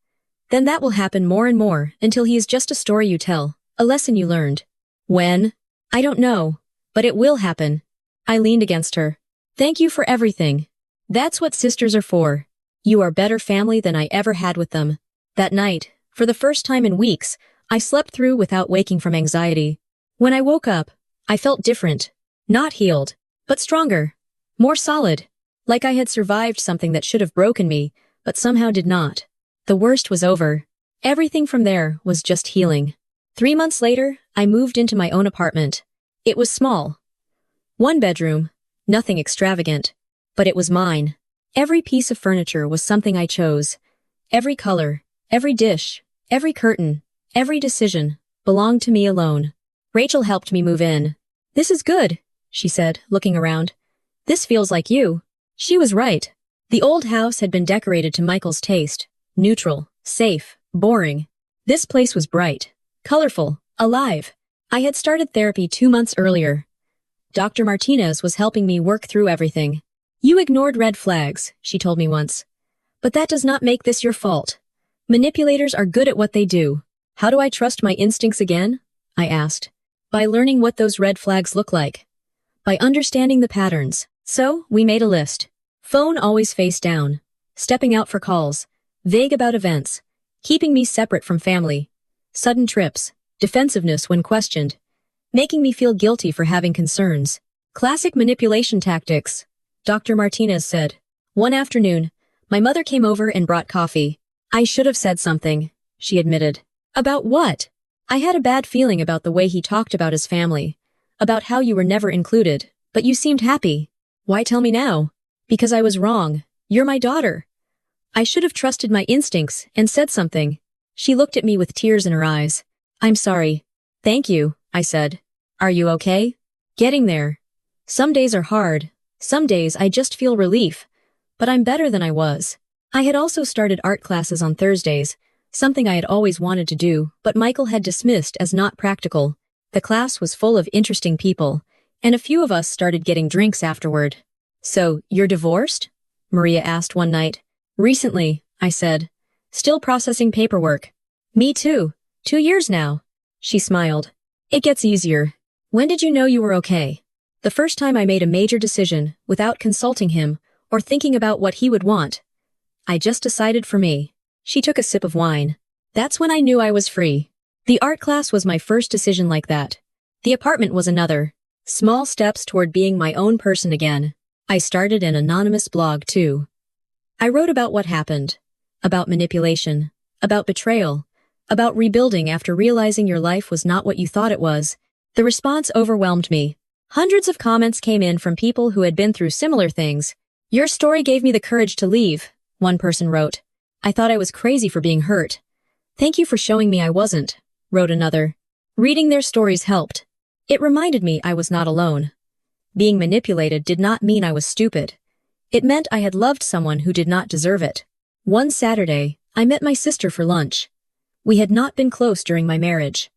Speaker 1: Then that will happen more and more until he is just a story you tell, a lesson you learned. When? I don't know, but it will happen. I leaned against her. Thank you for everything. That's what sisters are for. You are better family than I ever had with them. That night, for the first time in weeks, I slept through without waking from anxiety. When I woke up, I felt different. Not healed, but stronger. More solid. Like I had survived something that should have broken me, but somehow did not. The worst was over. Everything from there was just healing. 3 months later, I moved into my own apartment. It was small. 1 bedroom, nothing extravagant. But it was mine. Every piece of furniture was something I chose. Every color, every dish, every curtain, every decision belonged to me alone. Rachel helped me move in. This is good, she said, looking around. This feels like you. She was right. The old house had been decorated to Michael's taste. Neutral, safe, boring. This place was bright, colorful, alive. I had started therapy 2 months earlier. Dr. Martinez was helping me work through everything. You ignored red flags, she told me once. But that does not make this your fault. Manipulators are good at what they do. How do I trust my instincts again? I asked. By learning what those red flags look like. By understanding the patterns. So, we made a list. Phone always face down. Stepping out for calls. Vague about events. Keeping me separate from family. Sudden trips. Defensiveness when questioned. Making me feel guilty for having concerns. Classic manipulation tactics, Dr. Martinez said. One afternoon, my mother came over and brought coffee. I should have said something, she admitted. About what? I had a bad feeling about the way he talked about his family. About how you were never included, but you seemed happy. Why tell me now? Because I was wrong. You're my daughter. I should have trusted my instincts and said something. She looked at me with tears in her eyes. I'm sorry. Thank you, I said. Are you okay? Getting there. Some days are hard. Some days I just feel relief. But I'm better than I was. I had also started art classes on Thursdays, something I had always wanted to do, but Michael had dismissed as not practical. The class was full of interesting people, and a few of us started getting drinks afterward. So, you're divorced? Maria asked one night. Recently, I said. Still processing paperwork. Me too. 2 years now. She smiled. It gets easier. When did you know you were okay? The first time I made a major decision, without consulting him, or thinking about what he would want. I just decided for me. She took a sip of wine. That's when I knew I was free. The art class was my first decision like that. The apartment was another. Small steps toward being my own person again. I started an anonymous blog too. I wrote about what happened. About manipulation. About betrayal. About rebuilding after realizing your life was not what you thought it was. The response overwhelmed me. Hundreds of comments came in from people who had been through similar things. Your story gave me the courage to leave, one person wrote. I thought I was crazy for being hurt. Thank you for showing me I wasn't, wrote another. Reading their stories helped. It reminded me I was not alone. Being manipulated did not mean I was stupid. It meant I had loved someone who did not deserve it. One Saturday, I met my sister for lunch. We had not been close during my marriage.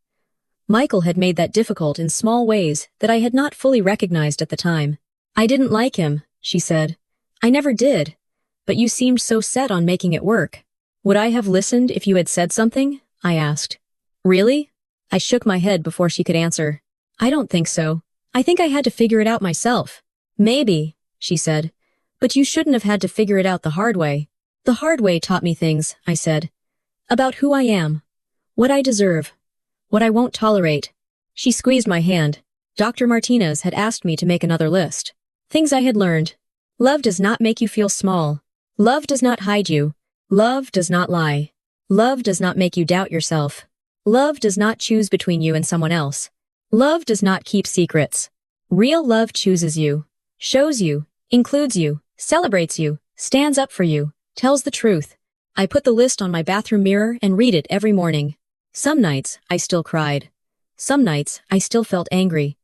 Speaker 1: Michael had made that difficult in small ways that I had not fully recognized at the time. I didn't like him, she said. I never did. But you seemed so set on making it work. Would I have listened if you had said something? I asked. Really? I shook my head before she could answer. I don't think so. I think I had to figure it out myself. Maybe, she said. But you shouldn't have had to figure it out the hard way. The hard way taught me things, I said. About who I am. What I deserve. What I won't tolerate. She squeezed my hand. Dr. Martinez had asked me to make another list. Things I had learned. Love does not make you feel small. Love does not hide you. Love does not lie. Love does not make you doubt yourself. Love does not choose between you and someone else. Love does not keep secrets. Real love chooses you, shows you, includes you, celebrates you, stands up for you, tells the truth. I put the list on my bathroom mirror and read it every morning. Some nights, I still cried. Some nights, I still felt angry.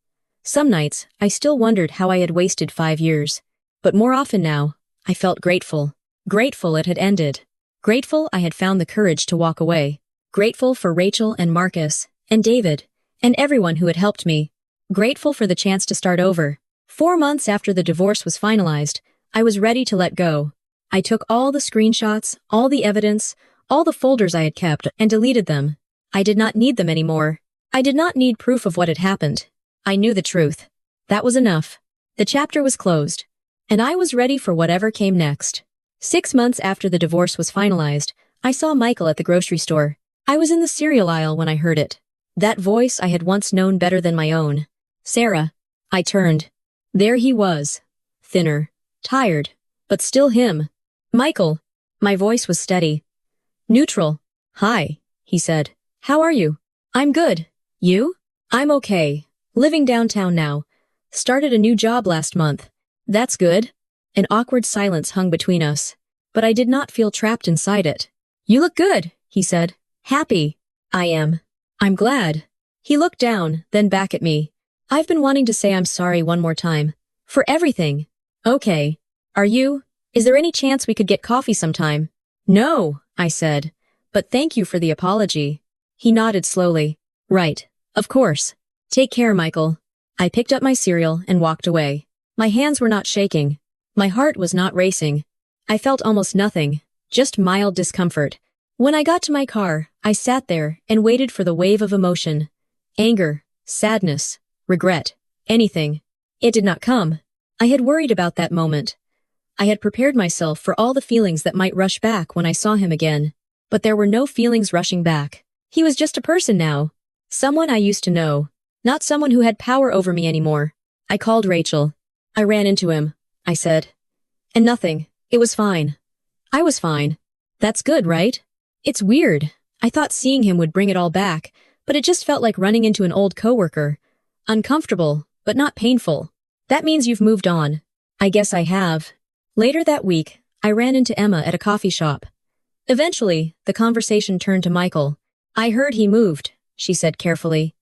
Speaker 1: Some nights, I still wondered how I had wasted 5 years. But more often now, I felt grateful. Grateful it had ended. Grateful I had found the courage to walk away. Grateful for Rachel and Marcus, and David, and everyone who had helped me. Grateful for the chance to start over. 4 months after the divorce was finalized, I was ready to let go. I took all the screenshots, all the evidence, all the folders I had kept, and deleted them. I did not need them anymore. I did not need proof of what had happened. I knew the truth. That was enough. The chapter was closed. And I was ready for whatever came next. 6 months after the divorce was finalized, I saw Michael at the grocery store. I was in the cereal aisle when I heard it. That voice I had once known better than my own. Sarah. I turned. There he was. Thinner. Tired. But still him. Michael. My voice was steady. Neutral. Hi, he said. How are you? I'm good. You? I'm okay. Living downtown now. Started a new job last month. That's good. An awkward silence hung between us. But I did not feel trapped inside it. You look good, he said. Happy. I am. I'm glad. He looked down, then back at me. I've been wanting to say I'm sorry one more time. For everything. Okay. Are you? Is there any chance we could get coffee sometime? No, I said. But thank you for the apology. He nodded slowly. Right. Of course. Take care, Michael. I picked up my cereal and walked away. My hands were not shaking. My heart was not racing. I felt almost nothing, just mild discomfort. When I got to my car, I sat there and waited for the wave of emotion. Anger, sadness, regret, anything. It did not come. I had worried about that moment. I had prepared myself for all the feelings that might rush back when I saw him again. But there were no feelings rushing back. He was just a person now. Someone I used to know. Not someone who had power over me anymore. I called Rachel. I ran into him, I said. And nothing. It was fine. I was fine. That's good, right? It's weird. I thought seeing him would bring it all back, but it just felt like running into an old coworker. Uncomfortable, but not painful. That means you've moved on. I guess I have. Later that week, I ran into Emma at a coffee shop. Eventually, the conversation turned to Michael. I heard he moved. she said carefully.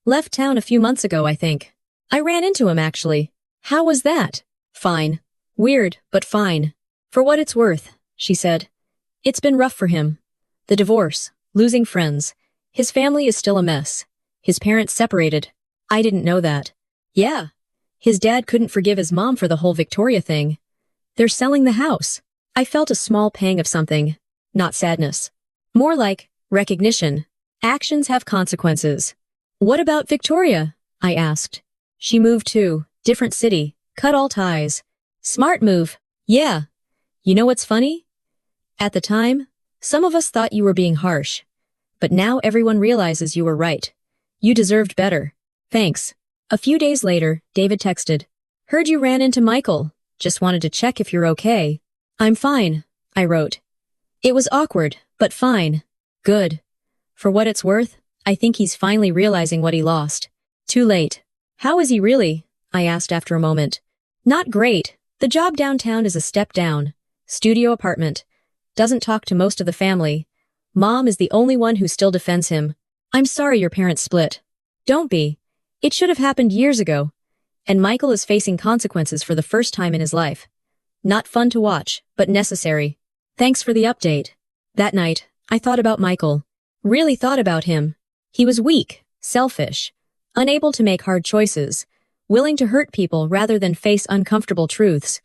Speaker 1: Left town a few months ago, I think. I ran into him, actually. How was that? Fine. Weird, but fine. For what it's worth, she said. It's been rough for him. The divorce, losing friends. His family is still a mess. His parents separated. I didn't know that. Yeah. His dad couldn't forgive his mom for the whole Victoria thing. They're selling the house. I felt a small pang of something. Not sadness. More like recognition. Actions have consequences. What about Victoria? I asked. She moved too. Different city. Cut all ties. Smart move. Yeah. You know what's funny? At the time, some of us thought you were being harsh. But now everyone realizes you were right. You deserved better. Thanks. A few days later, David texted. Heard you ran into Michael. Just wanted to check if you're okay. I'm fine, I wrote. It was awkward, but fine. Good. For what it's worth, I think he's finally realizing what he lost. Too late. How is he really? I asked after a moment. Not great. The job downtown is a step down. Studio apartment. Doesn't talk to most of the family. Mom is the only one who still defends him. I'm sorry your parents split. Don't be. It should have happened years ago. And Michael is facing consequences for the first time in his life. Not fun to watch, but necessary. Thanks for the update. That night, I thought about Michael. Really thought about him. He was weak, selfish, unable to make hard choices, willing to hurt people rather than face uncomfortable truths.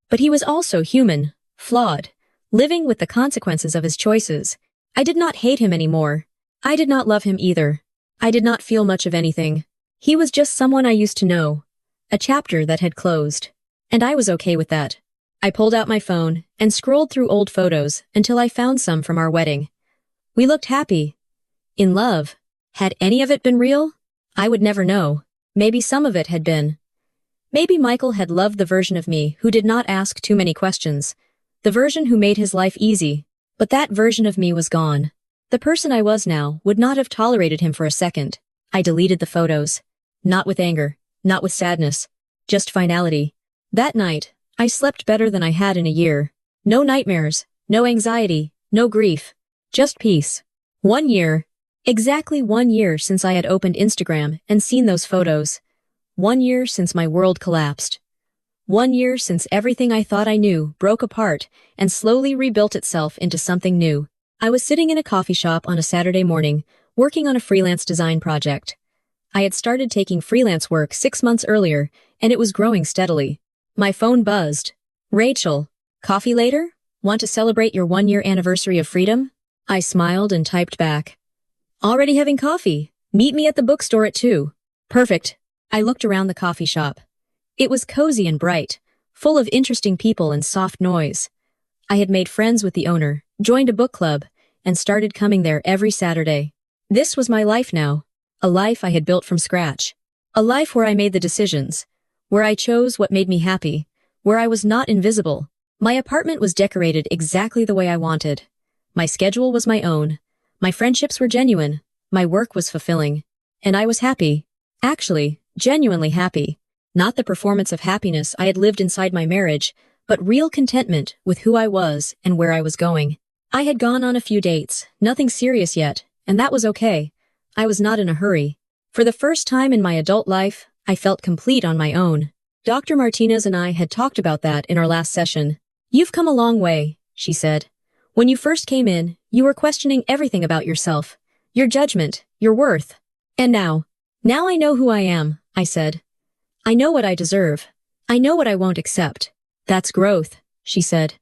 Speaker 1: But he was also human, flawed, living with the consequences of his choices. I did not hate him anymore. I did not love him either. I did not feel much of anything. He was just someone I used to know. A chapter that had closed. And I was okay with that. I pulled out my phone and scrolled through old photos until I found some from our wedding. We looked happy. In love. Had any of it been real? I would never know. Maybe some of it had been. Maybe Michael had loved the version of me who did not ask too many questions. The version who made his life easy. But that version of me was gone. The person I was now would not have tolerated him for a second. I deleted the photos. Not with anger. Not with sadness. Just finality. That night, I slept better than I had in a year. No nightmares. No anxiety. No grief. Just peace. 1 year. Exactly 1 year since I had opened Instagram and seen those photos. 1 year since my world collapsed. 1 year since everything I thought I knew broke apart and slowly rebuilt itself into something new. I was sitting in a coffee shop on a Saturday morning, working on a freelance design project. I had started taking freelance work 6 months earlier, and it was growing steadily. My phone buzzed. Rachel, coffee later? Want to celebrate your 1 year anniversary of freedom? I smiled and typed back. Already having coffee. Meet me at the bookstore at 2. Perfect. I looked around the coffee shop. It was cozy and bright, full of interesting people and soft noise. I had made friends with the owner, joined a book club, and started coming there every Saturday. This was my life now. A life I had built from scratch. A life where I made the decisions. Where I chose what made me happy. Where I was not invisible. My apartment was decorated exactly the way I wanted. My schedule was my own. My friendships were genuine. My work was fulfilling. And I was happy. Actually, genuinely happy. Not the performance of happiness I had lived inside my marriage, but real contentment with who I was and where I was going. I had gone on a few dates, nothing serious yet, and that was okay. I was not in a hurry. For the first time in my adult life, I felt complete on my own. Dr. Martinez and I had talked about that in our last session. You've come a long way, she said. When you first came in, you were questioning everything about yourself. Your judgment, your worth. And now I know who I am, I said. I know what I deserve. I know what I won't accept. That's growth, she said.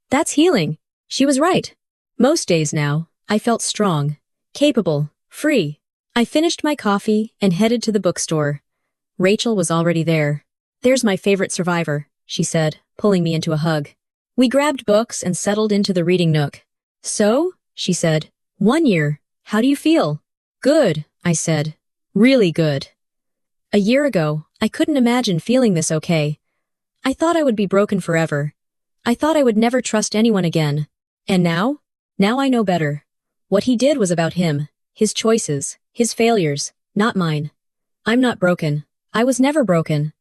Speaker 1: That's healing. She was right. Most days now, I felt strong, capable, free. I finished my coffee and headed to the bookstore. Rachel was already there. There's my favorite survivor, she said, pulling me into a hug. We grabbed books and settled into the reading nook. So, she said, 1 year. How do you feel? Good, I said. Really good. A year ago, I couldn't imagine feeling this okay. I thought I would be broken forever. I thought I would never trust anyone again. And now? Now I know better. What he did was about him, his choices, his failures, not mine. I'm not broken. I was never broken.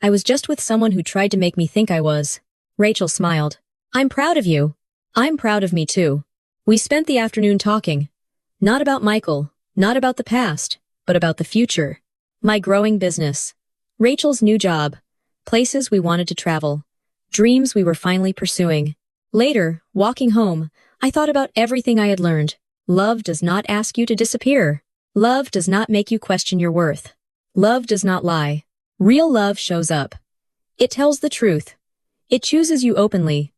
Speaker 1: I was just with someone who tried to make me think I was. Rachel smiled. I'm proud of you. I'm proud of me too. We spent the afternoon talking. Not about Michael, Not about the past, but about the future. My growing business. Rachel's new job. Places we wanted to travel. Dreams we were finally pursuing. Later, walking home, I thought about everything I had learned. Love does not ask you to disappear. Love does not make you question your worth. Love does not lie. Real love shows up. It tells the truth. It chooses you openly.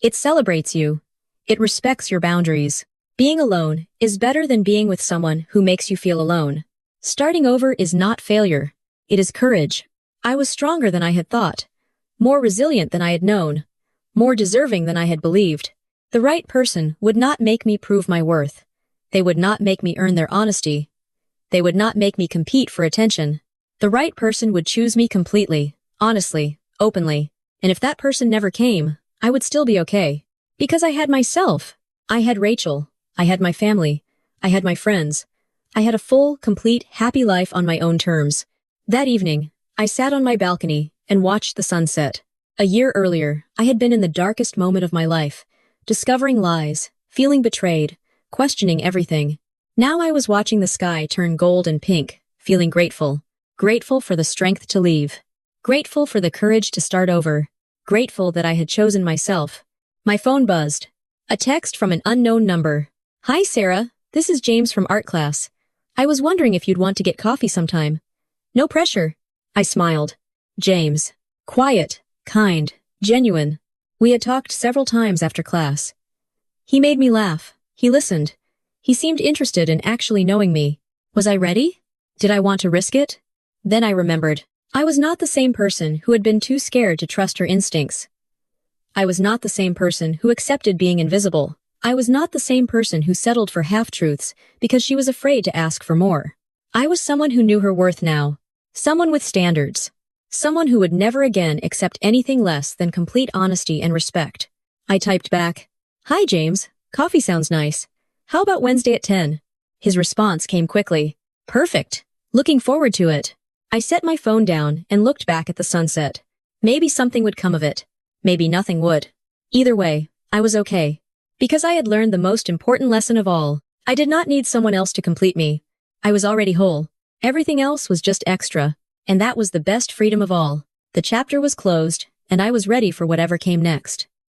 Speaker 1: It celebrates you. It respects your boundaries. Being alone is better than being with someone who makes you feel alone. Starting over is not failure. It is courage. I was stronger than I had thought. More resilient than I had known. More deserving than I had believed. The right person would not make me prove my worth. They would not make me earn their honesty. They would not make me compete for attention. The right person would choose me completely, honestly, openly. And if that person never came, I would still be okay. Because I had myself. I had Rachel. I had my family. I had my friends. I had a full, complete, happy life on my own terms. That evening, I sat on my balcony and watched the sunset. A year earlier, I had been in the darkest moment of my life, discovering lies, feeling betrayed, questioning everything. Now I was watching the sky turn gold and pink, feeling grateful. Grateful for the strength to leave. Grateful for the courage to start over. Grateful that I had chosen myself. My phone buzzed. A text from an unknown number. Hi Sarah, this is James from art class. I was wondering if you'd want to get coffee sometime. No pressure. I smiled. James. Quiet, kind, genuine. We had talked several times after class. He made me laugh. He listened. He seemed interested in actually knowing me. Was I ready? Did I want to risk it? Then I remembered. I was not the same person who had been too scared to trust her instincts. I was not the same person who accepted being invisible. I was not the same person who settled for half-truths because she was afraid to ask for more. I was someone who knew her worth now. Someone with standards. Someone who would never again accept anything less than complete honesty and respect. I typed back, Hi James, coffee sounds nice. How about Wednesday at 10? His response came quickly. Perfect. Looking forward to it. I set my phone down and looked back at the sunset. Maybe something would come of it. Maybe nothing would. Either way, I was okay. Because I had learned the most important lesson of all. I did not need someone else to complete me. I was already whole. Everything else was just extra. And that was the best freedom of all. The chapter was closed, and I was ready for whatever came next.